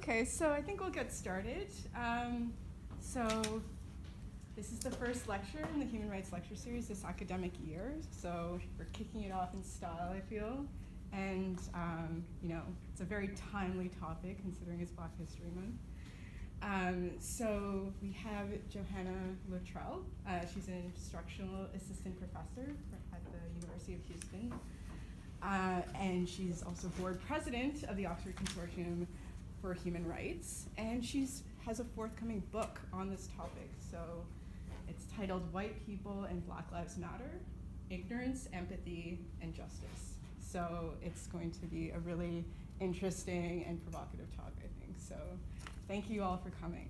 Okay, so I think we'll get started. So this is the first lecture in the Human Rights Lecture Series this academic year. So we're kicking it off in style, I feel. And, it's a very timely topic considering it's Black History Month. So we have Johanna Luttrell. She's an instructional assistant professor at the University of Houston. And she's also board president of the Oxford Consortium for Human Rights. And she has a forthcoming book on this topic. So it's titled White People and Black Lives Matter, Ignorance, Empathy, and Justice. So it's going to be a really interesting and provocative talk, I think. So thank you all for coming.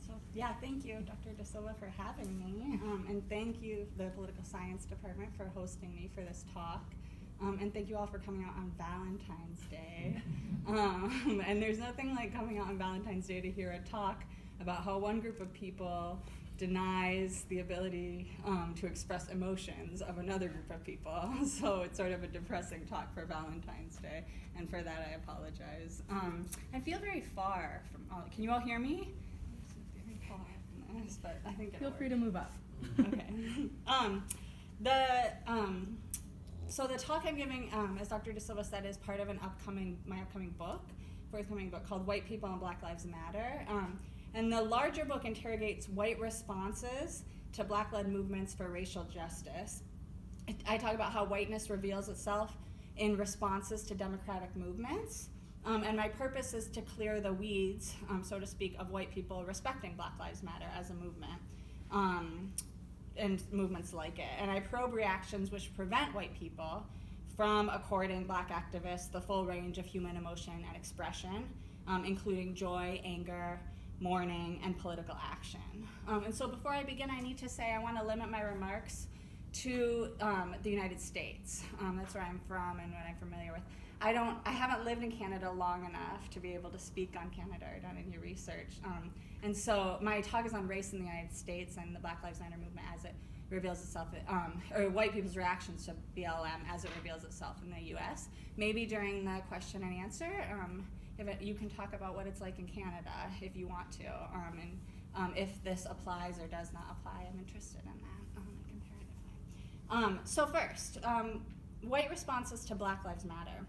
So yeah, thank you, Dr. De Silva, for having me. And thank you, the Political Science Department, for hosting me for this talk. And thank you all for coming out on Valentine's Day. And there's nothing like coming out on Valentine's Day to hear a talk about how one group of people denies the ability to express emotions of another group of people. So it's sort of a depressing talk for Valentine's Day, and for that I apologize. I feel very far from all, can you all hear me? Very far from this, but I think Feel free to move up. Okay. So the talk I'm giving, as Dr. De Silva said, is part of my upcoming forthcoming book called White People and Black Lives Matter. And the larger book interrogates white responses to Black-led movements for racial justice. I talk about how whiteness reveals itself in responses to democratic movements. And my purpose is to clear the weeds, so to speak, of white people respecting Black Lives Matter as a movement. And movements like it. And I probe reactions which prevent white people from according Black activists the full range of human emotion and expression, including joy, anger, mourning, and political action. And so before I begin, I need to say I want to limit my remarks to the United States. That's where I'm from and what I'm familiar with. I haven't lived in Canada long enough to be able to speak on Canada or done any research. And so my talk is on race in the United States and the Black Lives Matter movement as it reveals itself, or white people's reactions to BLM as it reveals itself in the US. Maybe during the question and answer, you can talk about what it's like in Canada if you want to, and if this applies or does not apply. I'm interested in that comparatively. So first, white responses to Black Lives Matter.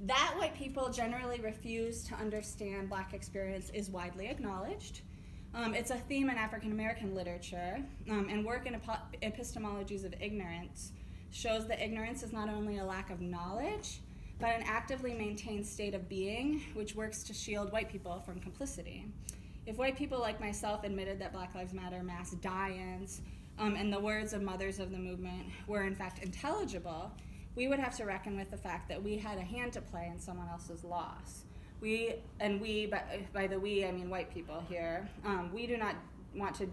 That white people generally refuse to understand Black experience is widely acknowledged. It's a theme in African American literature, and work in epistemologies of ignorance shows that ignorance is not only a lack of knowledge, but an actively maintained state of being which works to shield white people from complicity. If white people like myself admitted that Black Lives Matter mass die-ins, and the words of mothers of the movement were in fact intelligible, we would have to reckon with the fact that we had a hand to play in someone else's loss. By the we, I mean white people here, we do not want to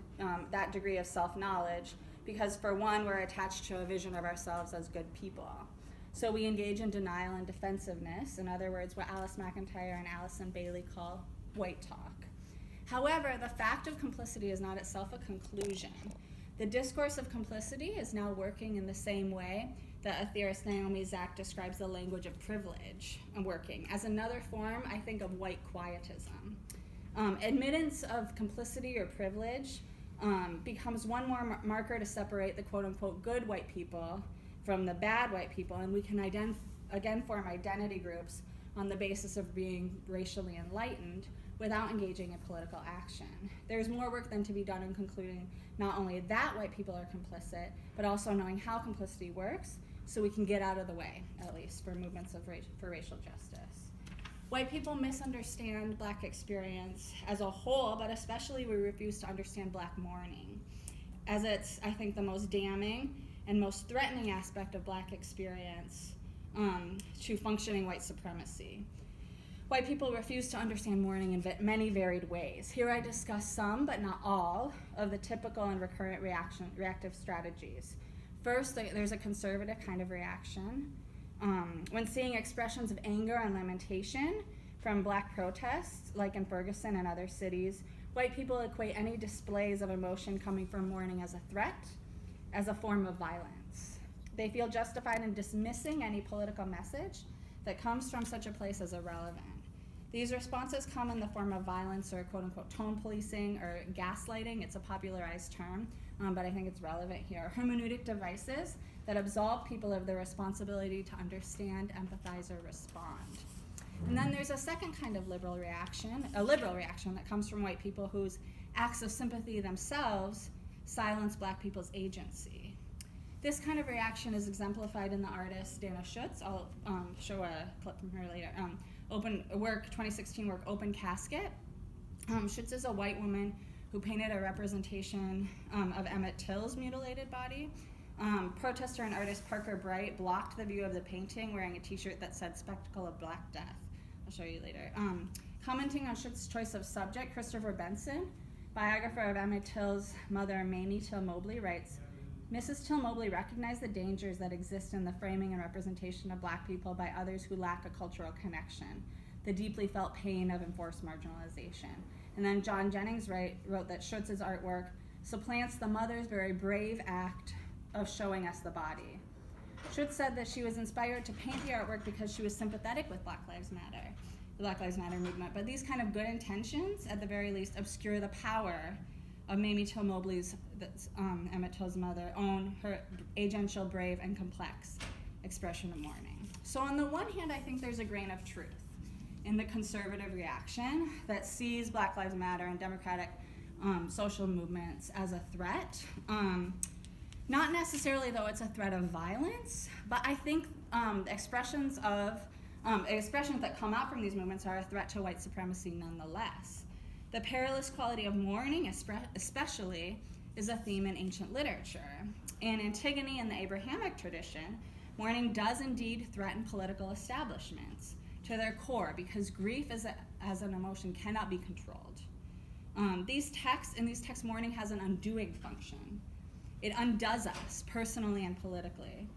that degree of self-knowledge because, for one, we're attached to a vision of ourselves as good people. So we engage in denial and defensiveness, in other words, what Alice McIntyre and Alison Bailey call white talk. However, the fact of complicity is not itself a conclusion. The discourse of complicity is now working in the same way that a theorist, Naomi Zak, describes the language of privilege working as another form, I think, of white quietism. Admittance of complicity or privilege becomes one more marker to separate the quote-unquote good white people from the bad white people, and we can again form identity groups on the basis of being racially enlightened without engaging in political action. There's more work then to be done in concluding not only that white people are complicit, but also knowing how complicity works so we can get out of the way, at least, for movements for racial justice. White people misunderstand Black experience as a whole, but especially we refuse to understand Black mourning, as it's, I think, the most damning and most threatening aspect of Black experience to functioning white supremacy. White people refuse to understand mourning in many varied ways. Here I discuss some, but not all, of the typical and recurrent reactive strategies. First, there's a conservative kind of reaction. When seeing expressions of anger and lamentation from Black protests, like in Ferguson and other cities, white people equate any displays of emotion coming from mourning as a threat, as a form of violence. They feel justified in dismissing any political message that comes from such a place as irrelevant. These responses come in the form of violence or quote-unquote tone policing or gaslighting. It's a popularized term, but I think it's relevant here. Hermeneutic devices that absolve people of their responsibility to understand, empathize, or respond. And then there's a second kind of liberal reaction that comes from white people whose acts of sympathy themselves silence black people's agency. This kind of reaction is exemplified in the artist Dana Schutz. I'll show a clip from her later. 2016 work, Open Casket. Schutz is a white woman who painted a representation of Emmett Till's mutilated body. Protester and artist Parker Bright blocked the view of the painting wearing a t-shirt that said "Spectacle of Black Death." I'll show you later. Commenting on Schutz's choice of subject, Christopher Benson, biographer of Emmett Till's mother, Mamie Till Mobley, writes, Mrs. Till Mobley recognized the dangers that exist in the framing and representation of black people by others who lack a cultural connection, the deeply felt pain of enforced marginalization. And then John Jennings wrote that Schutz's artwork supplants the mother's very brave act of showing us the body. Schutz said that she was inspired to paint the artwork because she was sympathetic with Black Lives Matter, the Black Lives Matter movement, but these kind of good intentions, at the very least, obscure the power of Mamie Till Mobley's, Emmett Till's mother, own her agential, brave, and complex expression of mourning. So on the one hand, I think there's a grain of truth in the conservative reaction that sees Black Lives Matter and democratic social movements as a threat. Not necessarily, though, it's a threat of violence, but I think expressions that come out from these movements are a threat to white supremacy nonetheless. The perilous quality of mourning, especially, is a theme in ancient literature. In Antigone and the Abrahamic tradition, mourning does indeed threaten political establishments to their core because grief as an emotion cannot be controlled. In these texts, mourning has an undoing function. It undoes us personally and politically.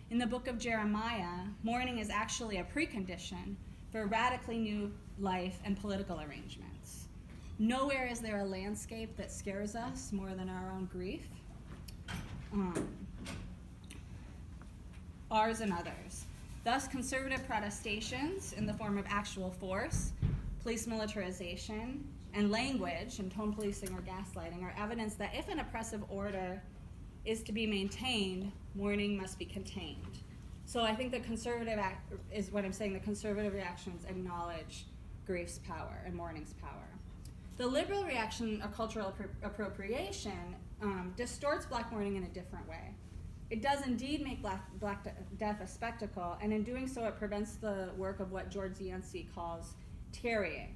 In the book of Jeremiah, mourning is actually a precondition for radically new life and political arrangements. Nowhere is there a landscape that scares us more than our own grief. Ours and others. Thus, conservative protestations in the form of actual force, police militarization, and language, and tone policing or gaslighting, are evidence that if an oppressive order is to be maintained, mourning must be contained. So I think the conservative reactions acknowledge grief's power and mourning's power. The liberal reaction of cultural appropriation distorts black mourning in a different way. It does indeed make black death a spectacle, and in doing so it prevents the work of what George Yancey calls tarrying,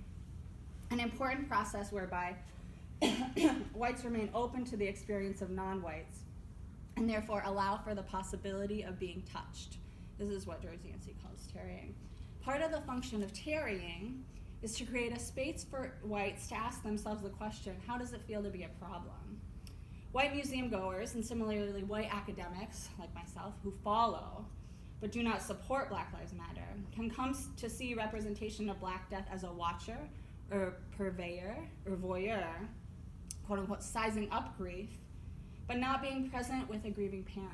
an important process whereby whites remain open to the experience of non-whites and therefore allow for the possibility of being touched. This is what George Yancey calls tarrying. Part of the function of tarrying is to create a space for whites to ask themselves the question, how does it feel to be a problem? White museum goers, and similarly white academics, like myself, who follow but do not support Black Lives Matter, can come to see representation of Black death as a watcher, or purveyor, or voyeur, quote unquote, sizing up grief, but not being present with a grieving parent.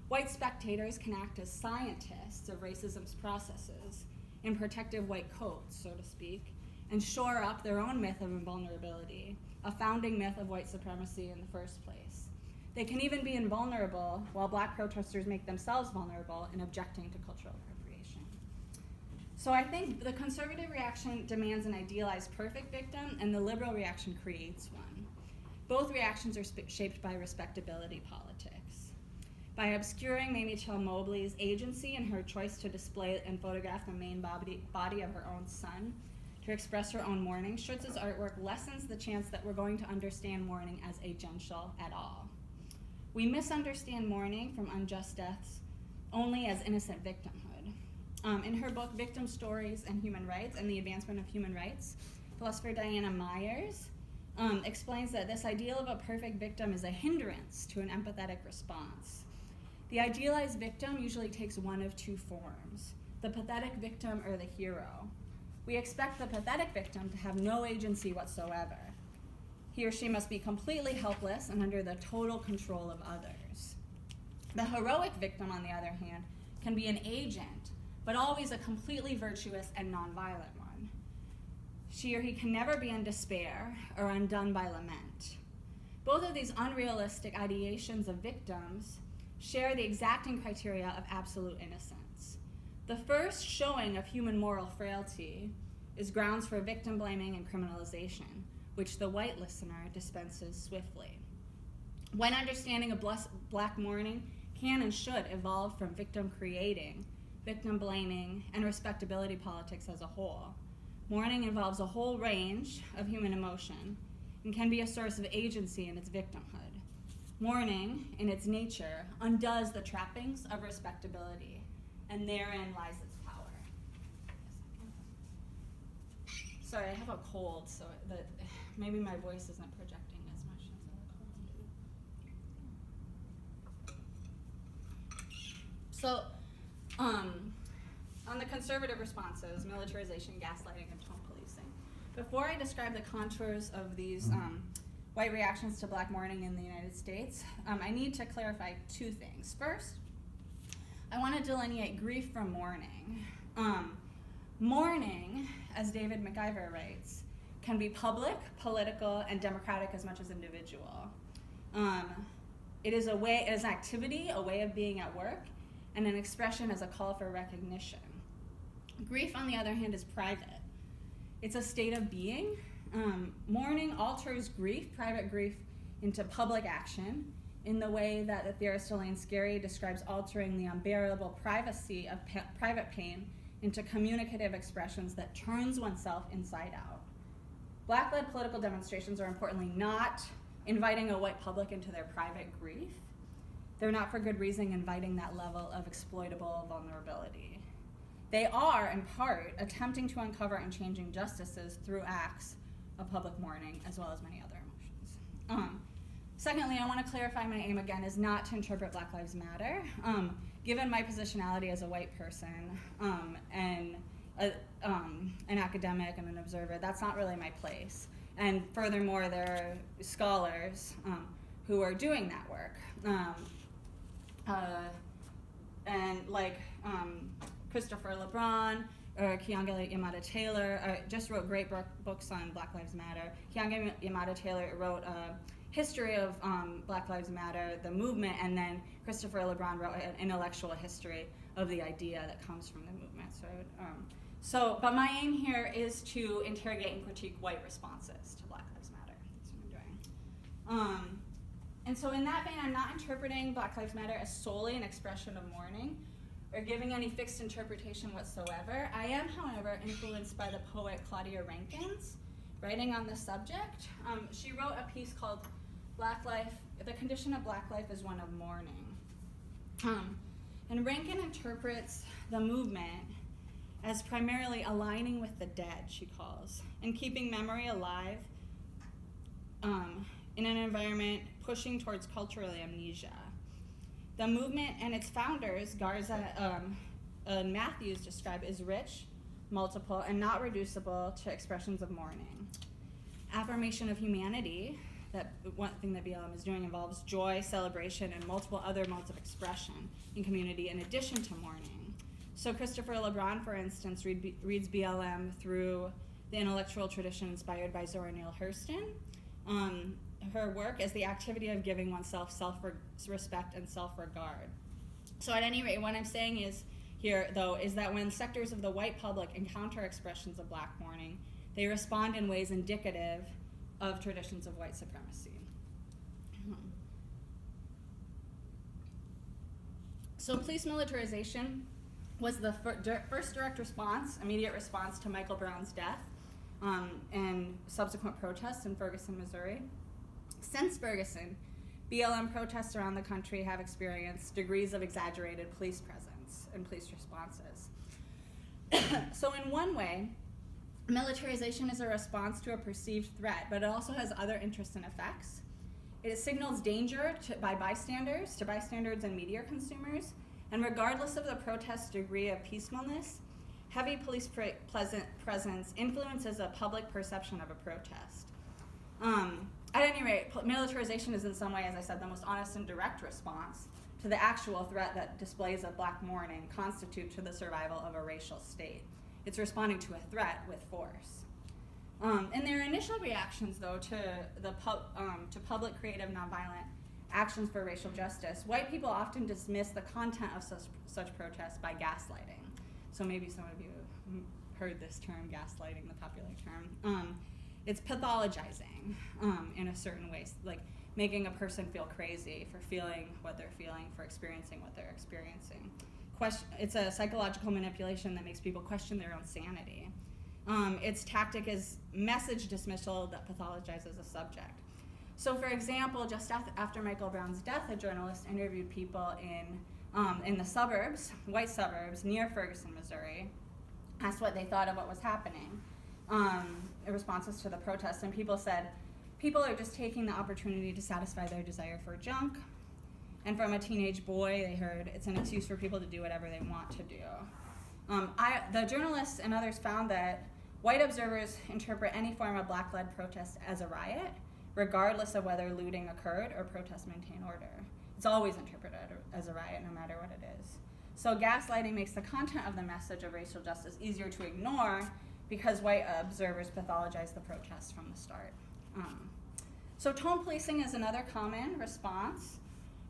White spectators can act as scientists of racism's processes in protective white coats, so to speak, and shore up their own myth of invulnerability, a founding myth of white supremacy in the first place. They can even be invulnerable while black protesters make themselves vulnerable in objecting to cultural appropriation. So I think the conservative reaction demands an idealized perfect victim, and the liberal reaction creates one. Both reactions are shaped by respectability politics. By obscuring Mamie Till Mobley's agency and her choice to display and photograph the main body of her own son, to express her own mourning, Schutz's artwork lessens the chance that we're going to understand mourning as agential at all. We misunderstand mourning from unjust deaths only as innocent victimhood. In her book, Victim Stories and Human Rights and the Advancement of Human Rights, philosopher Diana Myers explains that this ideal of a perfect victim is a hindrance to an empathetic response. The idealized victim usually takes one of two forms, the pathetic victim or the hero. We expect the pathetic victim to have no agency whatsoever. He or she must be completely helpless and under the total control of others. The heroic victim, on the other hand, can be an agent, but always a completely virtuous and nonviolent one. she or he can never be in despair or undone by lament. Both of these unrealistic ideations of victims share the exacting criteria of absolute innocence. The first showing of human moral frailty is grounds for victim blaming and criminalization, which the white listener dispenses swiftly. When understanding of Black mourning can and should evolve from victim creating, victim blaming, and respectability politics as a whole, mourning involves a whole range of human emotion and can be a source of agency in its victimhood. Mourning, in its nature, undoes the trappings of respectability, and therein lies its power. Sorry, I have a cold, so that maybe my voice isn't projecting as much as the cold. So, on the conservative responses, militarization, gaslighting, and tone policing, before I describe the contours of these white reactions to Black mourning in the United States, I need to clarify two things. First, I want to delineate grief from mourning. Mourning, as David McIver writes, can be public, political, and democratic as much as individual. It is an activity, a way of being at work, and an expression as a call for recognition. Grief, on the other hand, is private. It's a state of being. Mourning alters grief, private grief, into public action in the way that the theorist Elaine Scarry describes altering the unbearable privacy of private pain into communicative expressions that turns oneself inside out. Black-led political demonstrations are importantly not inviting a white public into their private grief. They're not for good reason inviting that level of exploitable vulnerability. They are, in part, attempting to uncover and change injustices through acts of public mourning, as well as many other emotions. Secondly, I want to clarify my aim again is not to interpret Black Lives Matter. Given my positionality as a white person and an academic and an observer, that's not really my place. And furthermore, there are scholars who are doing that work. And like Christopher LeBron or Keeanga-Yamahtta Taylor just wrote great books on Black Lives Matter. Keeanga-Yamahtta Taylor wrote a history of Black Lives Matter, the movement, and then Christopher LeBron wrote an intellectual history of the idea that comes from the movement. But my aim here is to interrogate and critique white responses to Black Lives Matter. That's what I'm doing. And so in that vein, I'm not interpreting Black Lives Matter as solely an expression of mourning or giving any fixed interpretation whatsoever. I am, however, influenced by the poet Claudia Rankine's writing on this subject. She wrote a piece called Black Life, The Condition of Black Life is One of Mourning. And Rankine interprets the movement as primarily aligning with the dead, she calls, and keeping memory alive in an environment pushing towards cultural amnesia. The movement and its founders, Garza and Matthews describe, is rich, multiple, and not reducible to expressions of mourning. Affirmation of humanity, that one thing that BLM is doing, involves joy, celebration, and multiple other modes of expression in community in addition to mourning. So Christopher LeBron, for instance, reads BLM through the intellectual tradition inspired by Zora Neale Hurston. Her work is the activity of giving oneself self-respect and self-regard. So at any rate, what I'm saying is here, though, is that when sectors of the white public encounter expressions of Black mourning, they respond in ways indicative of traditions of white supremacy. So police militarization was the first direct response, immediate response to Michael Brown's death and subsequent protests in Ferguson, Missouri. Since Ferguson, BLM protests around the country have experienced degrees of exaggerated police presence and police responses. So in one way, militarization is a response to a perceived threat, but it also has other interests and effects. It signals danger to bystanders and media consumers, and regardless of the protest's degree of peacefulness, heavy police presence influences a public perception of a protest. At any rate, militarization is in some way, as I said, the most honest and direct response to the actual threat that displays of Black mourning constitute to the survival of a racial state. It's responding to a threat with force. In their initial reactions, though, to public creative nonviolent actions for racial justice, white people often dismiss the content of such protests by gaslighting. So maybe some of you heard this term, gaslighting, the popular term. It's pathologizing in a certain way, like making a person feel crazy for feeling what they're feeling, for experiencing what they're experiencing. It's a psychological manipulation that makes people question their own sanity. Its tactic is message dismissal that pathologizes a subject. So, for example, just after Michael Brown's death, a journalist interviewed people in the suburbs, white suburbs, near Ferguson, Missouri, asked what they thought of what was happening in responses to the protests, and people said, people are just taking the opportunity to satisfy their desire for junk. And from a teenage boy, they heard it's an excuse for people to do whatever they want to do. The journalists and others found that white observers interpret any form of black-led protest as a riot, regardless of whether looting occurred or protests maintain order. It's always interpreted as a riot, no matter what it is. So gaslighting makes the content of the message of racial justice easier to ignore because white observers pathologize the protests from the start. So tone policing is another common response.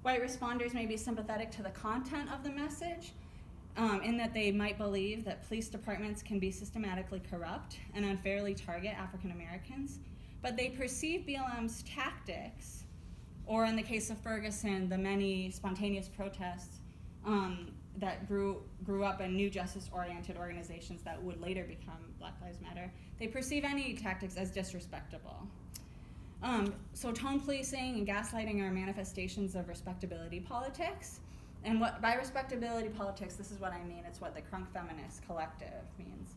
White responders may be sympathetic to the content of the message, in that they might believe that police departments can be systematically corrupt and unfairly target African Americans, but they perceive BLM's tactics, or in the case of Ferguson, the many spontaneous protests that grew up in new justice-oriented organizations that would later become Black Lives Matter, they perceive any tactics as disrespectable. So tone policing and gaslighting are manifestations of respectability politics. And by respectability politics, this is what I mean. It's what the Crunk Feminist Collective means.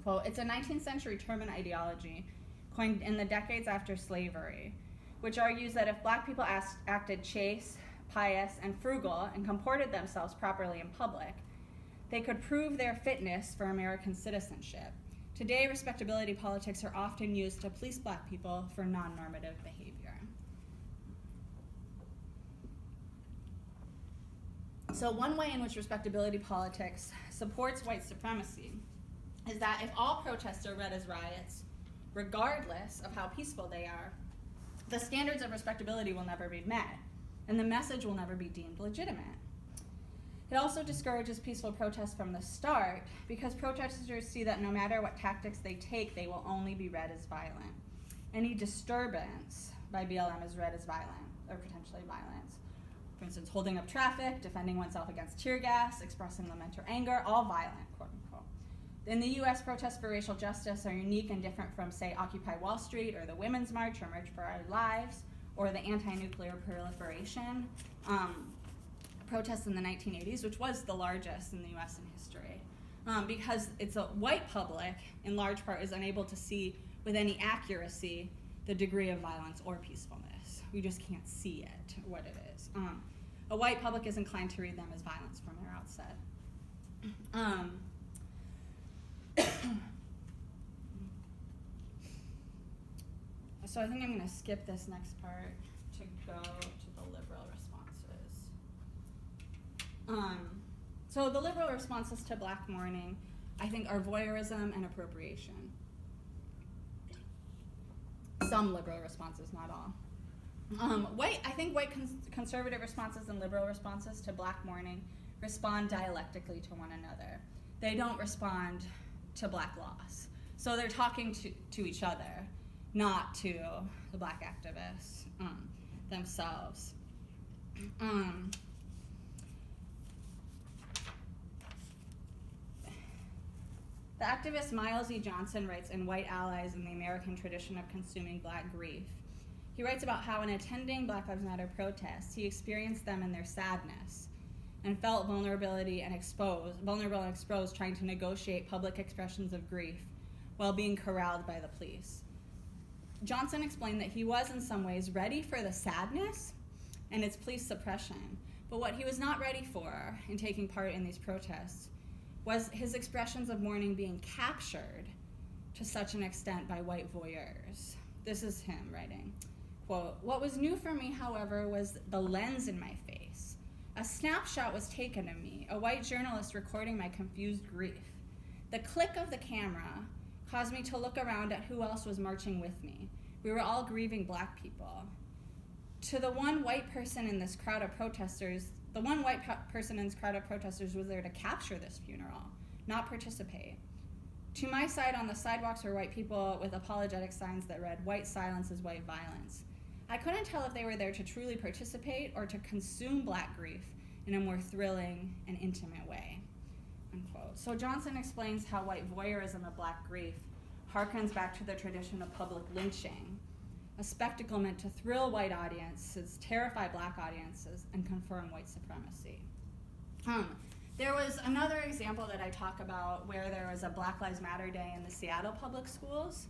Quote, it's a 19th century term and ideology coined in the decades after slavery, which argues that if black people acted chaste, pious, and frugal and comported themselves properly in public, they could prove their fitness for American citizenship. Today, respectability politics are often used to police black people for non-normative behavior. So one way in which respectability politics supports white supremacy is that if all protests are read as riots, regardless of how peaceful they are, the standards of respectability will never be met, and the message will never be deemed legitimate. It also discourages peaceful protests from the start because protesters see that no matter what tactics they take, they will only be read as violent. Any disturbance by BLM is read as violent, or potentially violence. For instance, holding up traffic, defending oneself against tear gas, expressing lament or anger, all violent, quote unquote. In the US, protests for racial justice are unique and different from, say, Occupy Wall Street, or the Women's March, or March for Our Lives, or the anti-nuclear proliferation protests in the 1980s, which was the largest in the US in history. Because it's a white public, in large part, is unable to see with any accuracy the degree of violence or peacefulness. We just can't see it, what it is. A white public is inclined to read them as violence from their outset. So I think I'm going to skip this next part to go to the liberal responses. So the liberal responses to Black Mourning, I think, are voyeurism and appropriation. Some liberal responses, not all. I think white conservative responses and liberal responses to Black Mourning respond dialectically to one another. They don't respond to Black loss. So they're talking to each other, not to the Black activists themselves. The activist Miles E. Johnson writes in White Allies in the American Tradition of Consuming Black Grief. He writes about how in attending Black Lives Matter protests, he experienced them in their sadness and felt vulnerable and exposed trying to negotiate public expressions of grief while being corralled by the police. Johnson explained that he was in some ways ready for the sadness and its police suppression, but what he was not ready for in taking part in these protests was his expressions of mourning being captured to such an extent by white voyeurs. This is him writing, quote, "What was new for me, however, was the lens in my face. A snapshot was taken of me, a white journalist recording my confused grief. The click of the camera caused me to look around at who else was marching with me. We were all grieving black people. To the one white person in this crowd of protesters, was there to capture this funeral, not participate. To my side on the sidewalks were white people with apologetic signs that read, "White silence is white violence." I couldn't tell if they were there to truly participate or to consume black grief in a more thrilling and intimate way, unquote. So Johnson explains how white voyeurism of black grief harkens back to the tradition of public lynching, a spectacle meant to thrill white audiences, terrify black audiences, and confirm white supremacy. There was another example that I talk about where there was a Black Lives Matter Day in the Seattle public schools,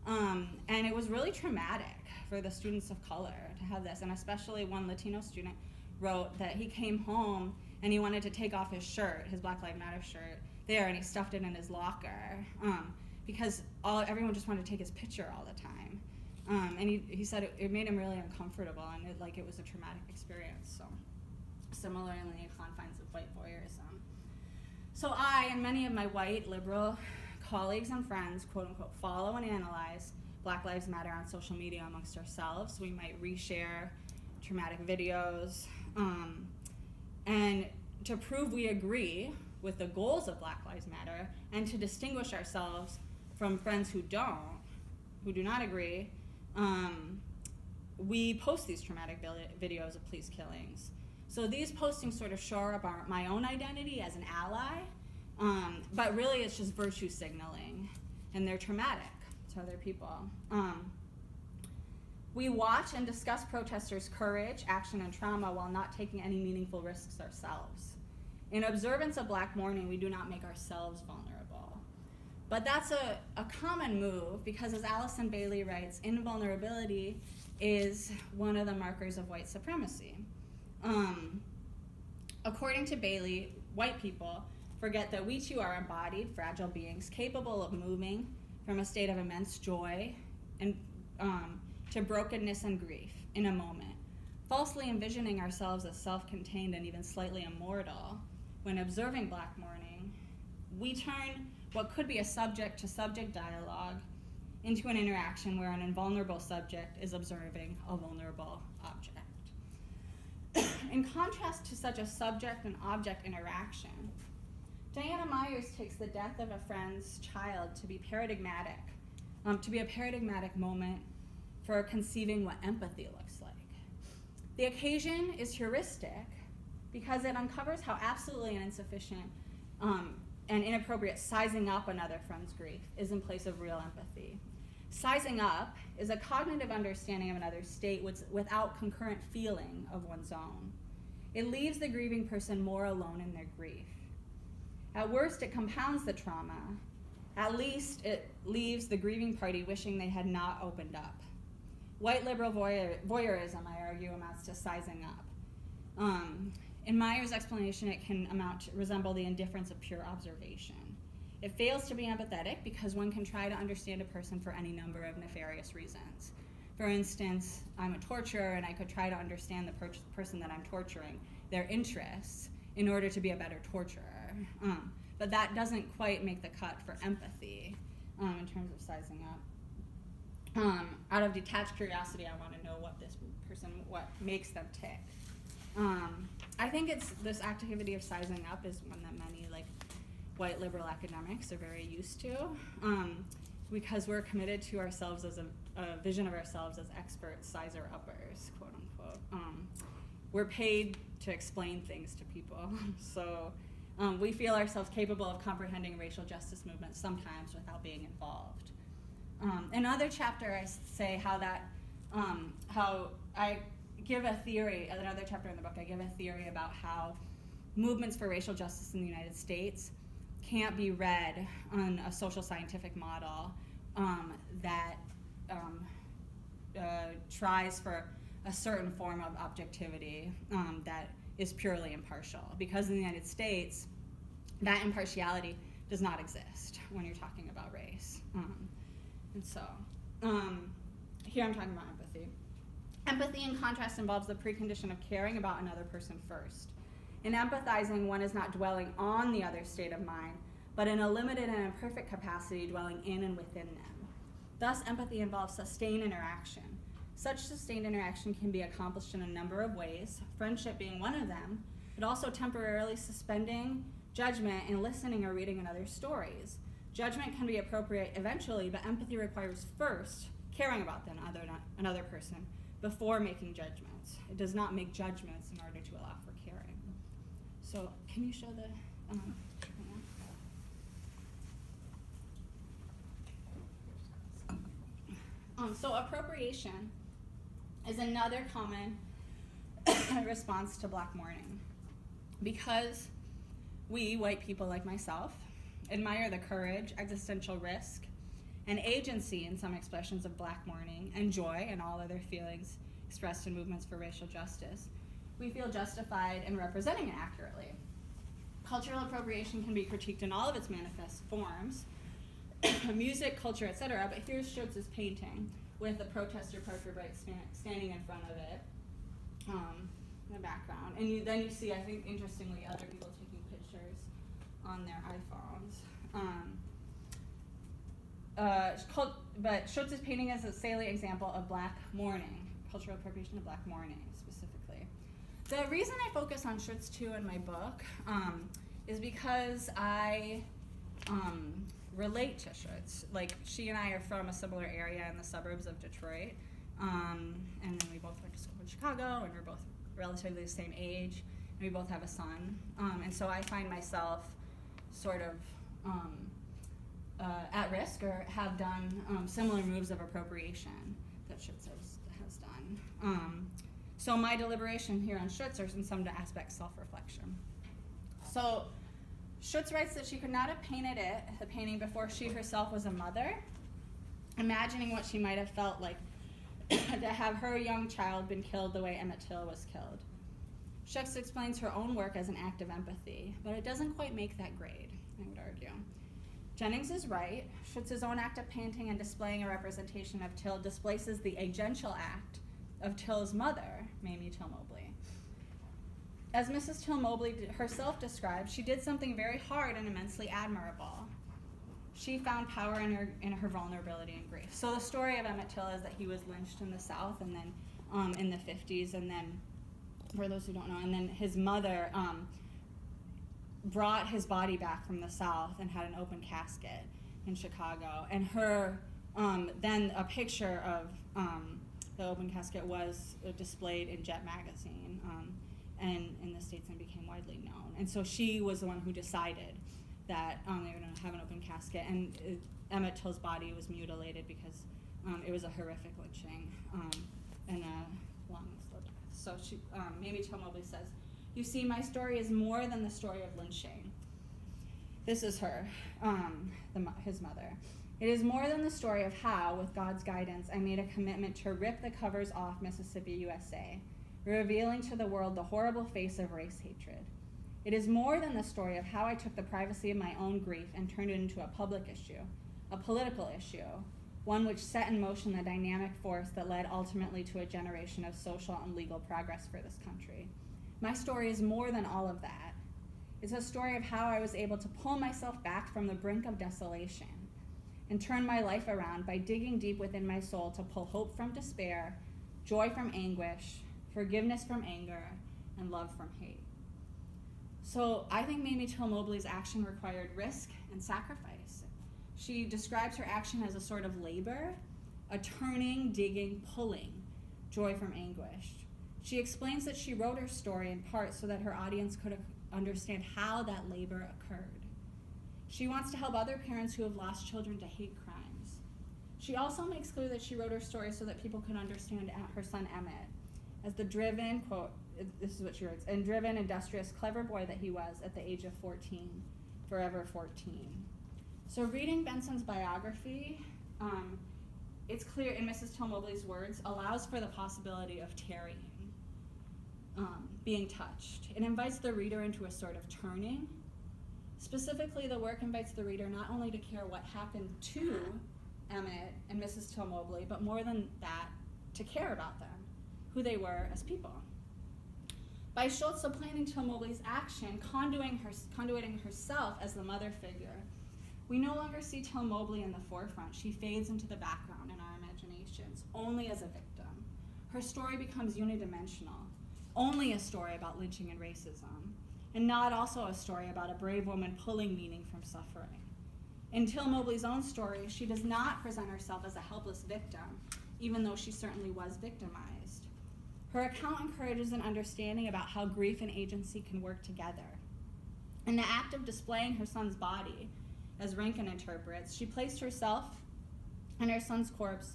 and it was really traumatic for the students of color to have this, and especially one Latino student wrote that he came home and he wanted to take off his shirt, his Black Lives Matter shirt, there, and he stuffed it in his locker because everyone just wanted to take his picture all the time. And he said it made him really uncomfortable, and it was a traumatic experience. So, similarly in the confines of white voyeurism. So I and many of my white liberal colleagues and friends, quote unquote, follow and analyze Black Lives Matter on social media amongst ourselves. We might reshare traumatic videos, and to prove we agree with the goals of Black Lives Matter, and to distinguish ourselves from friends who do not agree, we post these traumatic videos of police killings. So these postings sort of shore up my own identity as an ally, but really it's just virtue signaling, and they're traumatic to other people. We watch and discuss protesters' courage, action, and trauma while not taking any meaningful risks ourselves. In observance of Black Mourning, we do not make ourselves vulnerable. But that's a common move because, as Allison Bailey writes, invulnerability is one of the markers of white supremacy. According to Bailey, white people forget that we too are embodied, fragile beings capable of moving from a state of immense joy and to brokenness and grief in a moment, falsely envisioning ourselves as self-contained and even slightly immortal. When observing Black Mourning, we turn what could be a subject-to-subject dialogue into an interaction where an invulnerable subject is observing a vulnerable object. In contrast to such a subject and object interaction, Diana Myers takes the death of a friend's child to be paradigmatic, to be a paradigmatic moment for conceiving what empathy looks like. The occasion is heuristic because it uncovers how absolutely insufficient and inappropriate sizing up another friend's grief is in place of real empathy. Sizing up is a cognitive understanding of another's state without concurrent feeling of one's own. It leaves the grieving person more alone in their grief. At worst, it compounds the trauma. At least, it leaves the grieving party wishing they had not opened up. White liberal voyeurism, I argue, amounts to sizing up. In Myers' explanation, it can resemble the indifference of pure observation. It fails to be empathetic because one can try to understand a person for any number of nefarious reasons. For instance, I'm a torturer and I could try to understand the person that I'm torturing, their interests, in order to be a better torturer. But that doesn't quite make the cut for empathy in terms of sizing up. Out of detached curiosity, I want to know what makes them tick. I think it's this activity of sizing up is one that many white liberal academics are very used to, because we're committed to ourselves as a vision of ourselves as expert sizer-uppers, quote unquote. We're paid to explain things to people, so we feel ourselves capable of comprehending racial justice movements sometimes without being involved. In another chapter, I say how I give a theory, another chapter in the book, I give a theory about how movements for racial justice in the United States can't be read on a social scientific model that tries for a certain form of objectivity that is purely impartial. Because in the United States, that impartiality does not exist when you're talking about race. And so, here I'm talking about empathy. Empathy, in contrast, involves the precondition of caring about another person first. In empathizing, one is not dwelling on the other's state of mind, but in a limited and imperfect capacity dwelling in and within them. Thus, empathy involves sustained interaction. Such sustained interaction can be accomplished in a number of ways, friendship being one of them, but also temporarily suspending judgment and listening or reading another's stories. Judgment can be appropriate eventually, but empathy requires first caring about another person before making judgments. It does not make judgments in order to allow for caring. So, can you show the... So appropriation is another common response to Black mourning. Because we, white people like myself, admire the courage, existential risk, and agency in some expressions of Black mourning, and joy and all other feelings expressed in movements for racial justice, we feel justified in representing it accurately. Cultural appropriation can be critiqued in all of its manifest forms, music, culture, etc., but here's Schutz's painting with the protester Parker Bright standing in front of it in the background. And then you see, I think, interestingly, other people taking pictures on their iPhones. But Schutz's painting is a salient example of Black mourning, cultural appropriation of Black mourning specifically. The reason I focus on Schutz too in my book is because I relate to Schutz. Like, she and I are from a similar area in the suburbs of Detroit, and then we both went to school in Chicago, and we're both relatively the same age, and we both have a son. And so I find myself sort of at risk, or have done similar moves of appropriation that Schutz has done. So my deliberation here on Schutz are in some aspects self-reflection. So Schutz writes that she could not have painted the painting before she herself was a mother, imagining what she might have felt like to have her young child been killed the way Emmett Till was killed. Schutz explains her own work as an act of empathy, but it doesn't quite make that grade, I would argue. Jennings is right. Schutz's own act of painting and displaying a representation of Till displaces the agential act of Till's mother, Mamie Till Mobley. As Mrs. Till Mobley herself described, she did something very hard and immensely admirable. She found power in her vulnerability and grief. So the story of Emmett Till is that he was lynched in the South, and then in the 50s, and then, for those who don't know, and then his mother brought his body back from the South and had an open casket in Chicago. And her, then a picture of the open casket was displayed in Jet magazine, and in the States, and became widely known. And so she was the one who decided that they were going to have an open casket, and Emmett Till's body was mutilated because it was a horrific lynching and a long, slow death. So she, Mamie Till Mobley says, "You see, my story is more than the story of lynching." This is her, his mother. "It is more than the story of how, with God's guidance, I made a commitment to rip the covers off Mississippi, USA, revealing to the world the horrible face of race hatred. It is more than the story of how I took the privacy of my own grief and turned it into a public issue, a political issue, one which set in motion the dynamic force that led ultimately to a generation of social and legal progress for this country. My story is more than all of that. It's a story of how I was able to pull myself back from the brink of desolation and turn my life around by digging deep within my soul to pull hope from despair, joy from anguish, forgiveness from anger, and love from hate." So I think Mamie Till Mobley's action required risk and sacrifice. She describes her action as a sort of labor, a turning, digging, pulling, joy from anguish. She explains that she wrote her story in part so that her audience could understand how that labor occurred. She wants to help other parents who have lost children to hate crimes. She also makes clear that she wrote her story so that people could understand her son Emmett as the driven, quote, this is what she writes, and driven, industrious, clever boy that he was at the age of 14, forever 14. So reading Benson's biography, it's clear in Mrs. Till Mobley's words, allows for the possibility of tarrying, being touched. It invites the reader into a sort of turning. Specifically, the work invites the reader not only to care what happened to Emmett and Mrs. Till Mobley, but more than that, to care about them, who they were as people. by Schultz supplanting Till Mobley's action, conduiting herself as the mother figure, we no longer see Till Mobley in the forefront. She fades into the background in our imaginations, only as a victim. Her story becomes unidimensional, only a story about lynching and racism, and not also a story about a brave woman pulling meaning from suffering. In Till Mobley's own story, she does not present herself as a helpless victim, even though she certainly was victimized. Her account encourages an understanding about how grief and agency can work together. In the act of displaying her son's body, as Rankin interprets, she placed herself and her son's corpse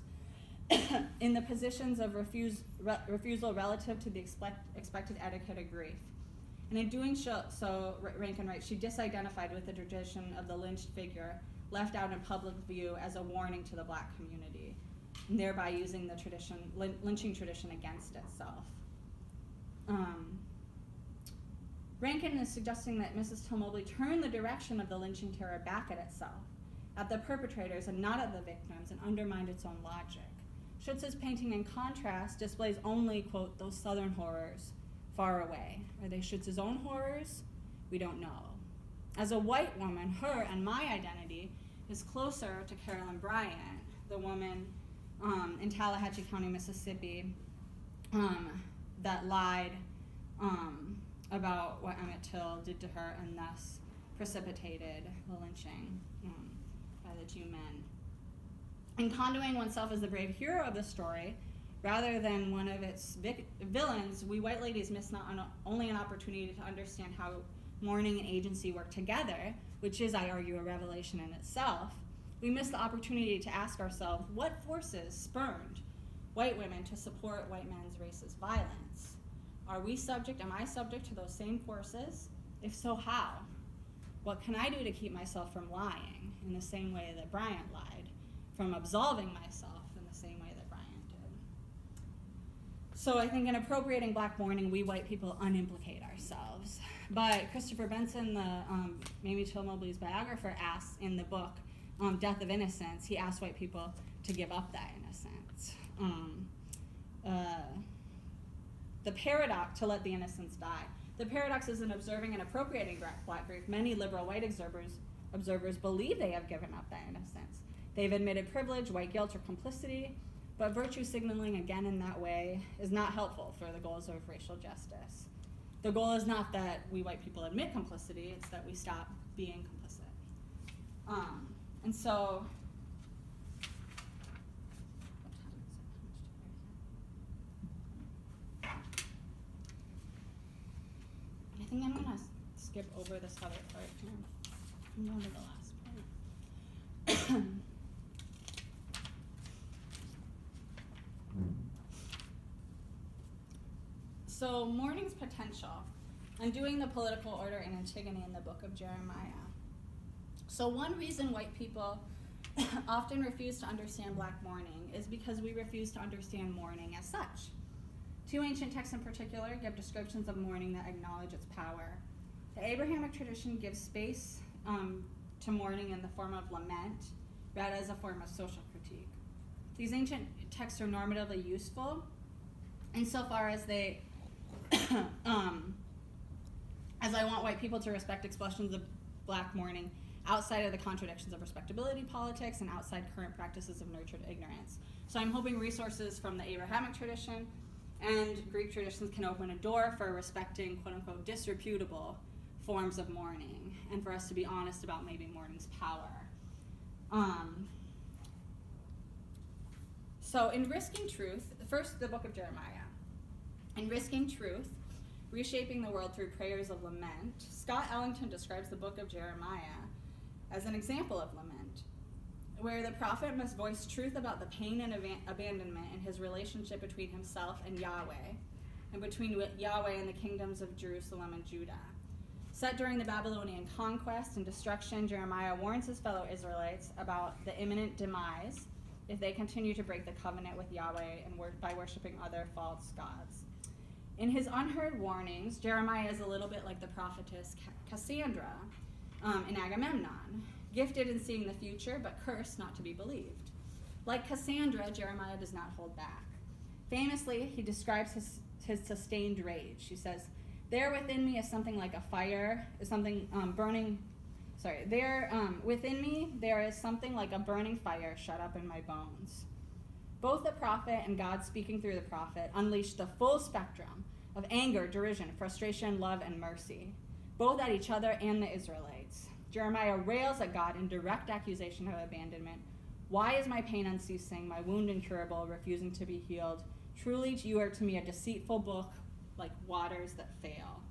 in the positions of refusal relative to the expected etiquette of grief. And in doing so, Rankin writes, she disidentified with the tradition of the lynched figure, left out in public view as a warning to the black community, and thereby using the lynching tradition against itself. Rankin is suggesting that Mrs. Till Mobley turn the direction of the lynching terror back at itself, at the perpetrators and not at the victims, and undermined its own logic. Schutz's painting, in contrast, displays only, quote, those southern horrors far away. Are they Schutz's own horrors? We don't know. As a white woman, her and my identity is closer to Carolyn Bryant, the woman in Tallahatchie County, Mississippi, that lied about what Emmett Till did to her and thus precipitated the lynching by the two men. In conduing oneself as the brave hero of the story, rather than one of its villains, we white ladies miss not only an opportunity to understand how mourning and agency work together, which is, I argue, a revelation in itself, we miss the opportunity to ask ourselves what forces spurned white women to support white men's racist violence. Am I subject to those same forces? If so, how? What can I do to keep myself from lying in the same way that Bryant lied, from absolving myself in the same way that Bryant did? So I think in appropriating Black mourning, we white people unimplicate ourselves. But Christopher Benson, the Mamie Till Mobley's biographer, asks in the book, Death of Innocence, he asked white people to give up that innocence. The paradox, to let the innocence die. The paradox is in observing and appropriating Black grief. Many liberal white observers believe they have given up that innocence. They've admitted privilege, white guilt, or complicity, but virtue signaling again in that way is not helpful for the goals of racial justice. The goal is not that we white people admit complicity, it's that we stop being complicit. And so, I think I'm gonna skip over this other part here. I'm going to the last part. So, mourning's potential, undoing the political order in Antigone in the book of Jeremiah. So one reason white people often refuse to understand Black mourning is because we refuse to understand mourning as such. Two ancient texts in particular give descriptions of mourning that acknowledge its power. The Abrahamic tradition gives space to mourning in the form of lament, rather as a form of social critique. These ancient texts are normatively useful insofar as they, as I want white people to respect expressions of Black mourning outside of the contradictions of respectability politics and outside current practices of nurtured ignorance. So I'm hoping resources from the Abrahamic tradition and Greek traditions can open a door for respecting, quote unquote, disreputable forms of mourning, and for us to be honest about maybe mourning's power. So in Risking Truth, first the book of Jeremiah. In Risking Truth, Reshaping the World Through Prayers of Lament, Scott Ellington describes the book of Jeremiah as an example of lament, where the prophet must voice truth about the pain and abandonment in his relationship between himself and Yahweh, and between Yahweh and the kingdoms of Jerusalem and Judah. Set during the Babylonian conquest and destruction, Jeremiah warns his fellow Israelites about the imminent demise if they continue to break the covenant with Yahweh and by worshiping other false gods. In his unheard warnings, Jeremiah is a little bit like the prophetess Cassandra in Agamemnon, gifted in seeing the future, but cursed not to be believed. Like Cassandra, Jeremiah does not hold back. Famously, he describes his sustained rage. He says, There within me is something like a fire, is something burning. Sorry, within me there is something like a burning fire shut up in my bones. Both the prophet and God speaking through the prophet unleash the full spectrum of anger, derision, frustration, love, and mercy, both at each other and the Israelites. Jeremiah rails at God in direct accusation of abandonment. Why is my pain unceasing, my wound incurable, refusing to be healed? Truly you are to me a deceitful book, like waters that fail.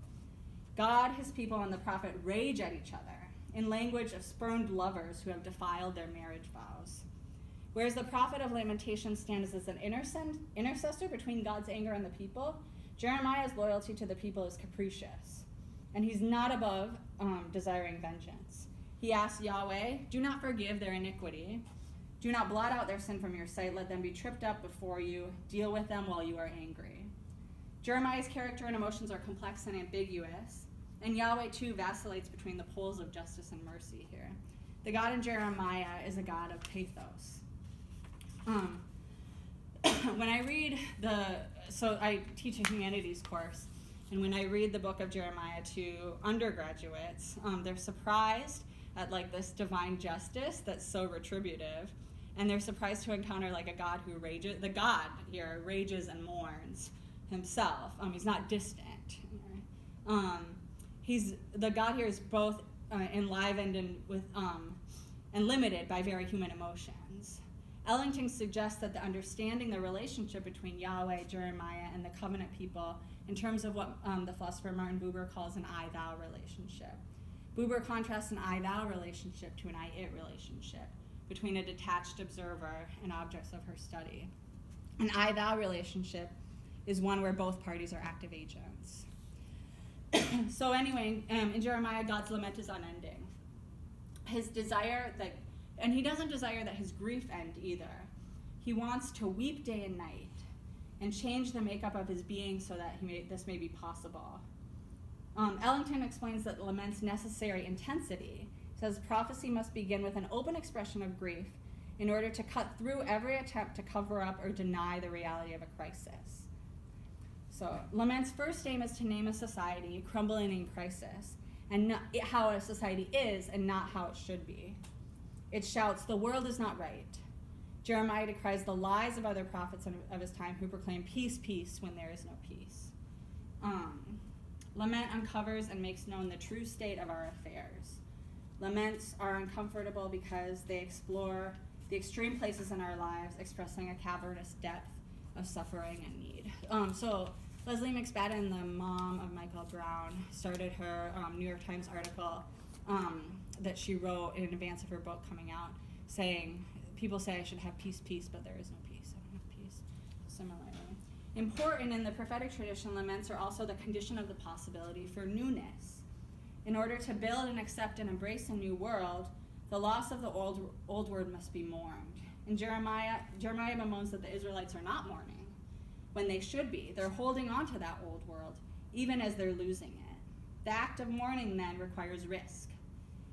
God, his people, and the prophet rage at each other in language of spurned lovers who have defiled their marriage vows. Whereas the prophet of Lamentations stands as an intercessor between God's anger and the people, Jeremiah's loyalty to the people is capricious, and he's not above desiring vengeance. He asks Yahweh, do not forgive their iniquity. Do not blot out their sin from your sight. Let them be tripped up before you. Deal with them while you are angry. Jeremiah's character and emotions are complex and ambiguous, and Yahweh too vacillates between the poles of justice and mercy here. The God in Jeremiah is a God of pathos. When I read so I teach a humanities course, and when I read the book of Jeremiah to undergraduates, they're surprised at like this divine justice that's so retributive, and they're surprised to encounter like a God who rages. The God here rages and mourns himself. He's not distant. The God here is both enlivened and limited by very human emotions. Ellington suggests that the understanding the relationship between Yahweh, Jeremiah, and the covenant people in terms of what the philosopher Martin Buber calls an I-thou relationship. Buber contrasts an I-thou relationship to an I-it relationship between a detached observer and objects of her study. An I-thou relationship is one where both parties are active agents. So anyway, in Jeremiah, God's lament is unending. His desire and he doesn't desire that his grief end either. He wants to weep day and night and change the makeup of his being so that this may be possible. Ellington explains that lament's necessary intensity. He says prophecy must begin with an open expression of grief in order to cut through every attempt to cover up or deny the reality of a crisis. So lament's first aim is to name a society crumbling in crisis and how a society is and not how it should be. It shouts, the world is not right. Jeremiah decries the lies of other prophets of his time who proclaim peace, peace, when there is no peace. Lament uncovers and makes known the true state of our affairs. Laments are uncomfortable because they explore the extreme places in our lives, expressing a cavernous depth of suffering and need. So Leslie McSpadden, the mom of Michael Brown, started her New York Times article that she wrote in advance of her book coming out, saying, people say I should have peace, peace, but there is no peace. I don't have peace. Similarly. Important in the prophetic tradition, laments are also the condition of the possibility for newness. In order to build and accept and embrace a new world, the loss of the old world must be mourned. In Jeremiah bemoans that the Israelites are not mourning when they should be. They're holding on to that old world, even as they're losing it. The act of mourning, then, requires risk.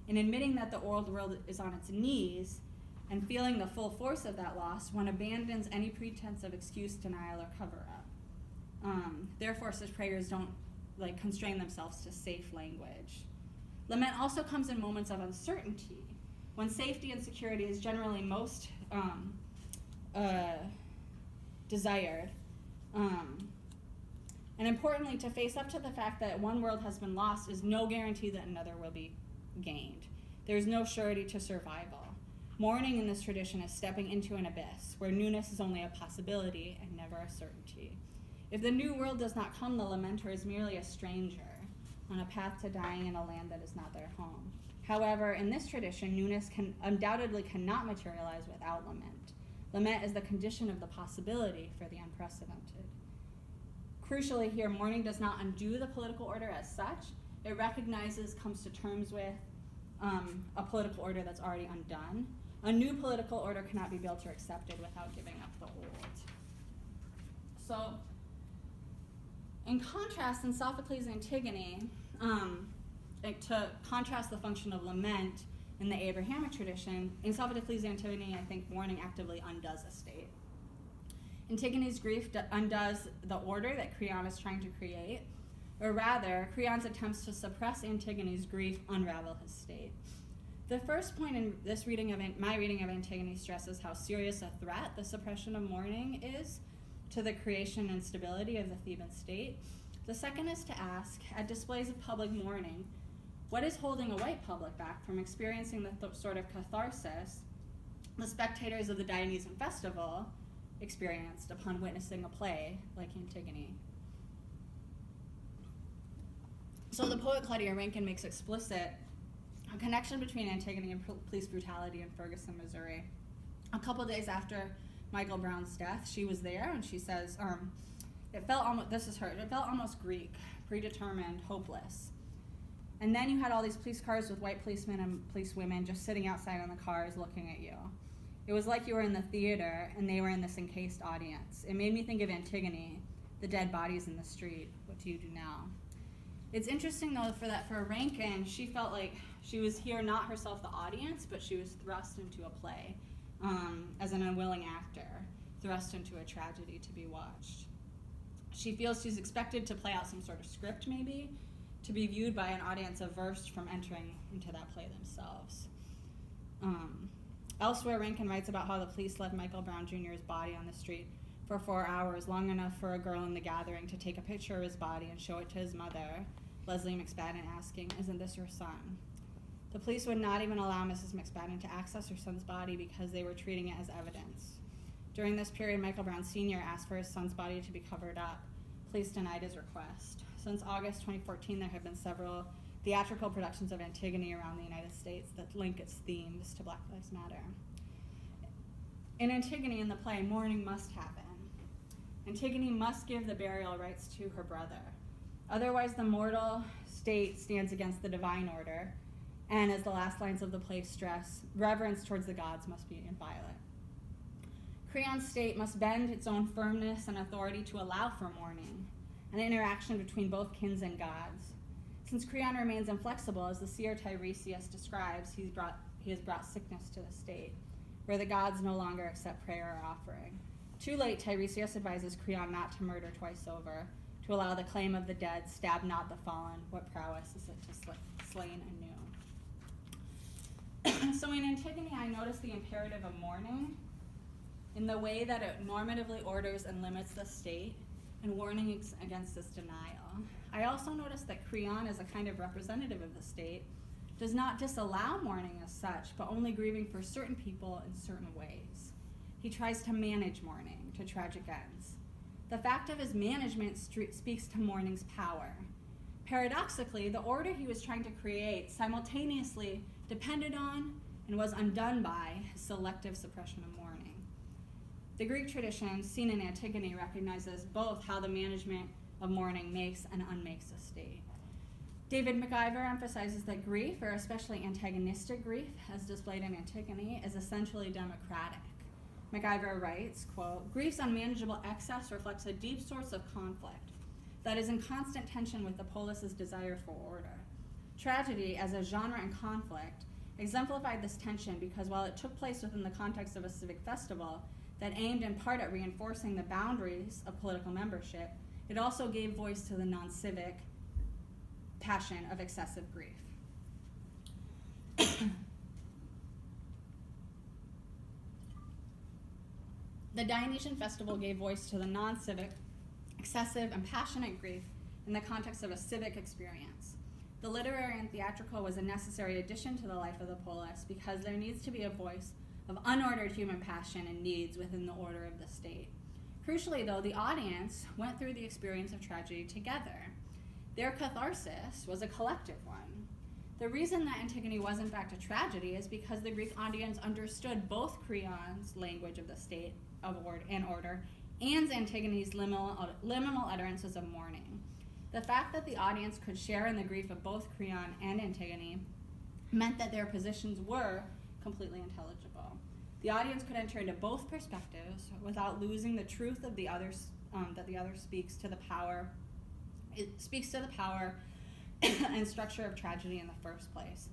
In admitting that the old world is on its knees and feeling the full force of that loss, one abandons any pretense of excuse, denial, or cover-up. Therefore, such prayers don't constrain themselves to safe language. Lament also comes in moments of uncertainty, when safety and security is generally most desired. And importantly, to face up to the fact that one world has been lost is no guarantee that another will be gained. There is no surety to survival. Mourning in this tradition is stepping into an abyss, where newness is only a possibility and never a certainty. If the new world does not come, the lamenter is merely a stranger on a path to dying in a land that is not their home. However, in this tradition, newness undoubtedly cannot materialize without lament. Lament is the condition of the possibility for the unprecedented. Crucially here, mourning does not undo the political order as such. It recognizes, comes to terms with, a political order that's already undone. A new political order cannot be built or accepted without giving up the old. So, in contrast, in Sophocles' Antigone, to contrast the function of lament in the Abrahamic tradition, in Sophocles' Antigone, I think mourning actively undoes a state. Antigone's grief undoes the order that Creon is trying to create, or rather, Creon's attempts to suppress Antigone's grief unravel his state. The first point in this my reading of Antigone stresses how serious a threat the suppression of mourning is to the creation and stability of the Theban state. The second is to ask, at displays of public mourning, what is holding a white public back from experiencing the sort of catharsis the spectators of the Dionysian festival experienced upon witnessing a play like Antigone? So the poet Claudia Rankine makes explicit a connection between Antigone and police brutality in Ferguson, Missouri. A couple days after Michael Brown's death, she was there, and she says, it felt almost Greek, predetermined, hopeless. And then you had all these police cars with white policemen and policewomen just sitting outside on the cars looking at you. It was like you were in the theater and they were in this encased audience. It made me think of Antigone, the dead bodies in the street. What do you do now? It's interesting, though, for Rankine, she felt like she was here not herself the audience, but she was thrust into a play as an unwilling actor, thrust into a tragedy to be watched. She feels she's expected to play out some sort of script, maybe, to be viewed by an audience averse from entering into that play themselves. Elsewhere, Rankine writes about how the police left Michael Brown Jr.'s body on the street for 4 hours, long enough for a girl in the gathering to take a picture of his body and show it to his mother, Leslie McSpadden, asking, "Isn't this your son?" The police would not even allow Mrs. McSpadden to access her son's body because they were treating it as evidence. During this period, Michael Brown Sr. asked for his son's body to be covered up. Police denied his request. Since August 2014, there have been several theatrical productions of Antigone around the United States that link its themes to Black Lives Matter. In Antigone, in the play, mourning must happen. Antigone must give the burial rites to her brother. Otherwise, the mortal state stands against the divine order, and as the last lines of the play stress, reverence towards the gods must be inviolate. Creon's state must bend its own firmness and authority to allow for mourning, an interaction between both kins and gods. Since Creon remains inflexible, as the seer Tiresias describes, he has brought sickness to the state, where the gods no longer accept prayer or offering. Too late, Tiresias advises Creon not to murder twice over, to allow the claim of the dead, stab not the fallen, what prowess is it to slain anew. So in Antigone, I notice the imperative of mourning in the way that it normatively orders and limits the state, and warning against this denial. I also notice that Creon, as a kind of representative of the state, does not disallow mourning as such, but only grieving for certain people in certain ways. He tries to manage mourning to tragic ends. The fact of his management speaks to mourning's power. Paradoxically, the order he was trying to create simultaneously depended on and was undone by his selective suppression of mourning. The Greek tradition, seen in Antigone, recognizes both how the management of mourning makes and unmakes a state. David McIver emphasizes that grief, or especially antagonistic grief, as displayed in Antigone, is essentially democratic. McIver writes, quote, "Grief's unmanageable excess reflects a deep source of conflict that is in constant tension with the polis's desire for order. Tragedy, as a genre in conflict, exemplified this tension because while it took place within the context of a civic festival that aimed in part at reinforcing the boundaries of political membership, it also gave voice to the non-civic passion of excessive grief." The Dionysian festival gave voice to the non-civic, excessive, and passionate grief in the context of a civic experience. The literary and theatrical was a necessary addition to the life of the polis because there needs to be a voice of unordered human passion and needs within the order of the state. Crucially, though, the audience went through the experience of tragedy together. Their catharsis was a collective one. The reason that Antigone was in fact a tragedy is because the Greek audience understood both Creon's language of the state of order and Antigone's liminal utterances of mourning. The fact that the audience could share in the grief of both Creon and Antigone meant that their positions were completely intelligible. The audience could enter into both perspectives without losing the truth of the other's, that the other speaks to the power. It speaks to the power and structure of tragedy in the first place.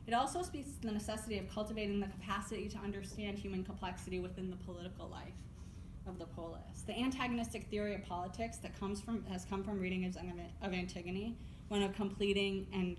It also speaks to the necessity of cultivating the capacity to understand human complexity within the political life. of the polis. The antagonistic theory of politics that has come from readings of Antigone, one of completing and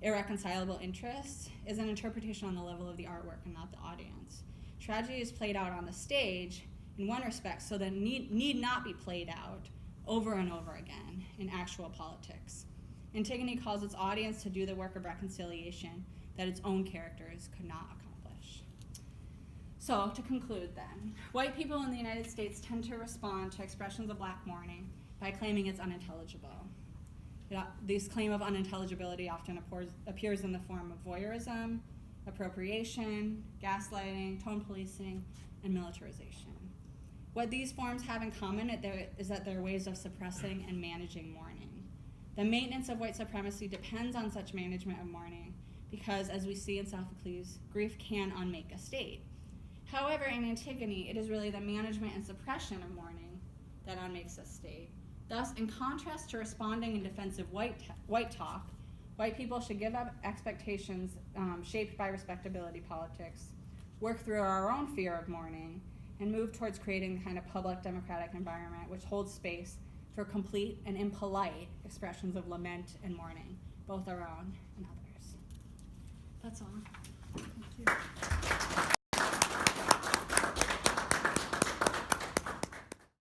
irreconcilable interests, is an interpretation on the level of the artwork and not the audience. Tragedy is played out on the stage in one respect so that need not be played out over and over again in actual politics. Antigone calls its audience to do the work of reconciliation that its own characters could not accomplish. So, to conclude then, white people in the United States tend to respond to expressions of Black mourning by claiming it's unintelligible. This claim of unintelligibility often appears in the form of voyeurism, appropriation, gaslighting, tone policing, and militarization. What these forms have in common is that they're ways of suppressing and managing mourning. The maintenance of white supremacy depends on such management of mourning because, as we see in Sophocles, grief can unmake a state. However, in Antigone, it is really the management and suppression of mourning that unmakes a state. Thus, in contrast to responding in defense of white talk, white people should give up expectations shaped by respectability politics, work through our own fear of mourning, and move towards creating the kind of public democratic environment which holds space for complete and impolite expressions of lament and mourning, both our own and others. That's all. Thank you.